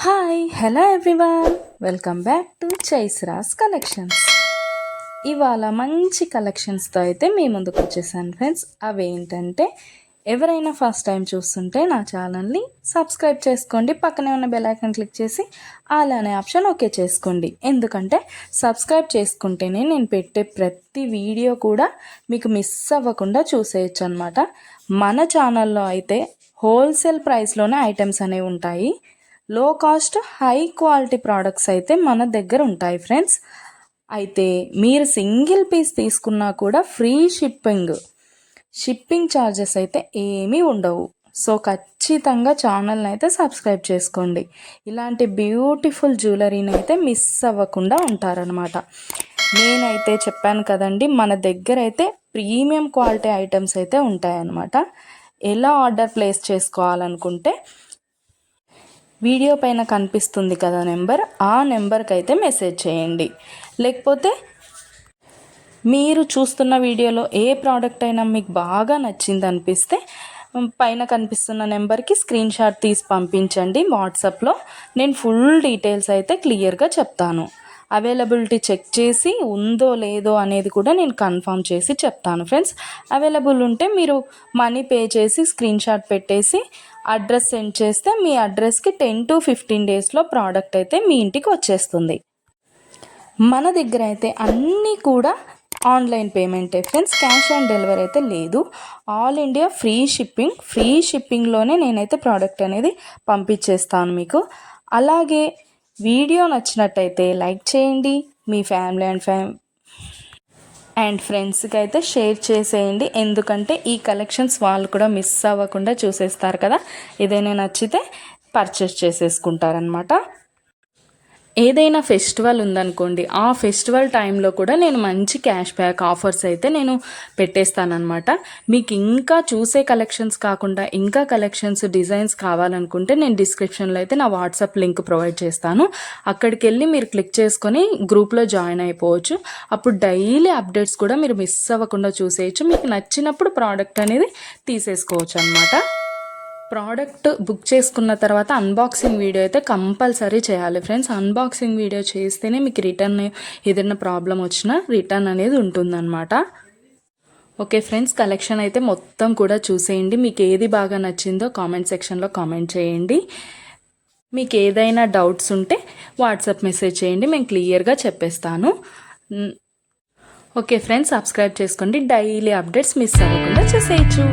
Hi hello everyone, welcome back to చైస్రాస్ collections. ఇవాళ మంచి కలెక్షన్స్తో అయితే మీ ముందుకు వచ్చేసాను ఫ్రెండ్స్. అవేంటంటే ఎవరైనా ఫస్ట్ టైం చూస్తుంటే నా ఛానల్ని సబ్స్క్రైబ్ చేసుకోండి, పక్కనే ఉన్న బెల్ ఐకాన్ క్లిక్ చేసి ఆల్ అనే ఆప్షన్ ఓకే చేసుకోండి. ఎందుకంటే సబ్స్క్రైబ్ చేసుకుంటేనే నేను పెట్టే ప్రతి వీడియో కూడా మీకు మిస్ అవ్వకుండా చూసేయచ్చు అనమాట. మన ఛానల్లో అయితే హోల్సేల్ ప్రైస్లోనే ఐటమ్స్ అనేవి ఉంటాయి. లో కాస్ట్ హై క్వాలిటీ ప్రోడక్ట్స్ అయితే మన దగ్గర ఉంటాయి ఫ్రెండ్స్. అయితే మీరు సింగిల్ పీస్ తీసుకున్నా కూడా ఫ్రీ షిప్పింగ్ ఛార్జెస్ అయితే ఏమీ ఉండవు. సో ఖచ్చితంగా ఛానల్ని అయితే సబ్స్క్రైబ్ చేసుకోండి. ఇలాంటి బ్యూటిఫుల్ జ్యువెలరీని అయితే మిస్ అవ్వకుండా ఉంటారనమాట. నేనైతే చెప్పాను కదండి, మన దగ్గర అయితే ప్రీమియం క్వాలిటీ ఐటమ్స్ అయితే ఉంటాయన్నమాట. ఎలా ఆర్డర్ ప్లేస్ చేసుకోవాలనుకుంటే వీడియో పైన కనిపిస్తుంది కదా నెంబర్, ఆ నెంబర్కి అయితే మెసేజ్ చేయండి. లేకపోతే మీరు చూస్తున్న వీడియోలో ఏ ప్రోడక్ట్ అయినా మీకు బాగా నచ్చింది అనిపిస్తే పైన కనిపిస్తున్న నెంబర్కి స్క్రీన్ షాట్ తీసి పంపించండి వాట్సాప్లో. నేను ఫుల్ డీటెయిల్స్ అయితే క్లియర్గా చెప్తాను. అవైలబిలిటీ చెక్ చేసి ఉందో లేదో అనేది కూడా నేను కన్ఫర్మ్ చేసి చెప్తాను ఫ్రెండ్స్. అవైలబుల్ ఉంటే మీరు మనీ పే చేసి స్క్రీన్ షాట్ పెట్టేసి అడ్రస్ సెండ్ చేస్తే మీ అడ్రస్కి 10 to 15 డేస్లో ప్రోడక్ట్ అయితే మీ ఇంటికి వచ్చేస్తుంది. మన దగ్గర అయితే అన్నీ కూడా ఆన్లైన్ పేమెంటే ఫ్రెండ్స్, క్యాష్ ఆన్ డెలివరీ అయితే లేదు. ఆల్ ఇండియా ఫ్రీ షిప్పింగ్లోనే నేనైతే ప్రోడక్ట్ అనేది పంపించేస్తాను మీకు. అలాగే వీడియో నచ్చినట్టయితే లైక్ చేయండి, మీ ఫ్యామిలీ అండ్ ఫ్రెండ్స్కి అయితే షేర్ చేసేయండి. ఎందుకంటే ఈ కలెక్షన్స్ వాళ్ళు కూడా మిస్ అవ్వకుండా చూసేస్తారు కదా, ఏదైనా నచ్చితే పర్చేస్ చేసేసుకుంటారనమాట. ఏదైనా ఫెస్టివల్ ఉందనుకోండి, ఆ ఫెస్టివల్ టైంలో కూడా నేను మంచి క్యాష్ బ్యాక్ ఆఫర్స్ అయితే నేను పెట్టేస్తానమాట. మీకు ఇంకా చూసే కలెక్షన్స్ కాకుండా ఇంకా కలెక్షన్స్ డిజైన్స్ కావాలనుకుంటే నేను డిస్క్రిప్షన్లో అయితే నా వాట్సాప్ లింక్ ప్రొవైడ్ చేస్తాను. అక్కడికి వెళ్ళి మీరు క్లిక్ చేసుకొని గ్రూప్లో జాయిన్ అయిపోవచ్చు. అప్పుడు డైలీ అప్డేట్స్ కూడా మీరు మిస్ అవ్వకుండా చూసేయచ్చు. మీకు నచ్చినప్పుడు ప్రోడక్ట్ అనేది తీసేసుకోవచ్చు అనమాట. ప్రోడక్ట్ బుక్ చేసుకున్న తర్వాత అన్బాక్సింగ్ వీడియో అయితే కంపల్సరీ చేయాలి ఫ్రెండ్స్. అన్బాక్సింగ్ వీడియో చేస్తేనే మీకు రిటర్న్ ఏదైనా ప్రాబ్లం వచ్చినా రిటర్న్ అనేది ఉంటుందన్నమాట. ఓకే ఫ్రెండ్స్, కలెక్షన్ అయితే మొత్తం కూడా చూసేయండి. మీకు ఏది బాగా నచ్చిందో కామెంట్ సెక్షన్లో కామెంట్ చేయండి. మీకు ఏదైనా డౌట్స్ ఉంటే వాట్సాప్ మెసేజ్ చేయండి, మేము క్లియర్గా చెప్పేస్తాను. ఓకే ఫ్రెండ్స్, సబ్స్క్రైబ్ చేసుకోండి, డైలీ అప్డేట్స్ మిస్ అవ్వకుండా చూసేయచ్చు.